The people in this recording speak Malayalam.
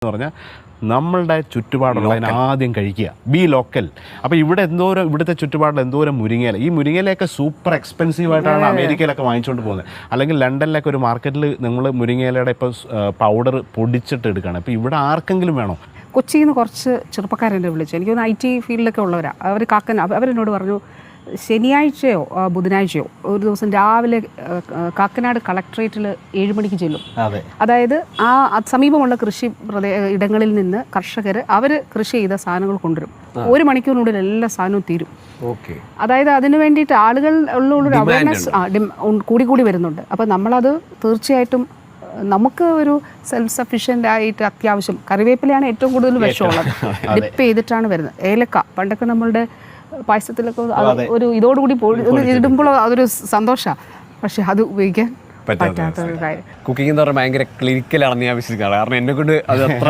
എന്ന് പറഞ്ഞാൽ നമ്മളുടെ ചുറ്റുപാടുള്ളതിന് ആദ്യം കഴിക്കുക, ബി ലോക്കൽ. അപ്പോൾ ഇവിടുത്തെ ചുറ്റുപാടിൽ എന്തോരം മുരിങ്ങയില, ഈ മുരിങ്ങയിലയൊക്കെ സൂപ്പർ എക്സ്പെൻസീവ് ആയിട്ടാണ് അമേരിക്കയിലൊക്കെ വാങ്ങിച്ചുകൊണ്ട് പോകുന്നത്. അല്ലെങ്കിൽ ലണ്ടനിലൊക്കെ ഒരു മാർക്കറ്റിൽ നിങ്ങൾ മുരിങ്ങയിലയുടെ ഇപ്പോൾ പൗഡർ പൊടിച്ചിട്ട് എടുക്കുകയാണ്. ഇപ്പോൾ ഇവിടെ ആർക്കെങ്കിലും വേണോ? കൊച്ചിയിൽ നിന്ന് കുറച്ച് ചെറുപ്പക്കാരെന്നെ വിളിച്ചു. എനിക്കൊന്ന് IT ഫീൽഡിലൊക്കെ ഉള്ളവരാണ്. അവരെന്നോട് പറഞ്ഞു, ശനിയാഴ്ചയോ ബുധനാഴ്ചയോ ഒരു ദിവസം രാവിലെ കാക്കനാട് കളക്ട്രേറ്റിൽ 7 മണിക്ക് ചെല്ലും. അതായത് സമീപമുള്ള കൃഷി ഇടങ്ങളിൽ നിന്ന് കർഷകർ അവർ കൃഷി ചെയ്ത സാധനങ്ങൾ കൊണ്ടുവരും. 1 മണിക്കൂറിനുള്ളിൽ എല്ലാ സാധനവും തീരും. അതായത് അതിന് വേണ്ടിയിട്ട് ആളുകൾ ഉള്ള അവയർനെസ് കൂടി വരുന്നുണ്ട്. അപ്പോൾ നമ്മളത് തീർച്ചയായിട്ടും നമുക്ക് ഒരു സെൽഫ് സഫീഷ്യൻ്റ് ആയിട്ട് അത്യാവശ്യം കറിവേപ്പിലയാണ് ഏറ്റവും കൂടുതൽ വിഷമുള്ളത്. ഡിപ്പ് ചെയ്തിട്ടാണ് വരുന്നത്. ഏലക്ക പണ്ടൊക്കെ നമ്മളുടെ പായസത്തിലൊക്കെ ഒരു ഇതോടുകൂടി ഇടുമ്പോൾ അതൊരു സന്തോഷമാണ്. പക്ഷെ അത് ഉപയോഗിക്കാൻ പറ്റാത്ത ഒരു കാര്യം. കുക്കിംഗ് എന്ന് പറഞ്ഞാൽ ഭയങ്കര ക്ലിനിക്കലാണ് ഞാൻ വിശ്വസിക്കുന്നത്. കാരണം എന്നെ കൊണ്ട് അത് അത്ര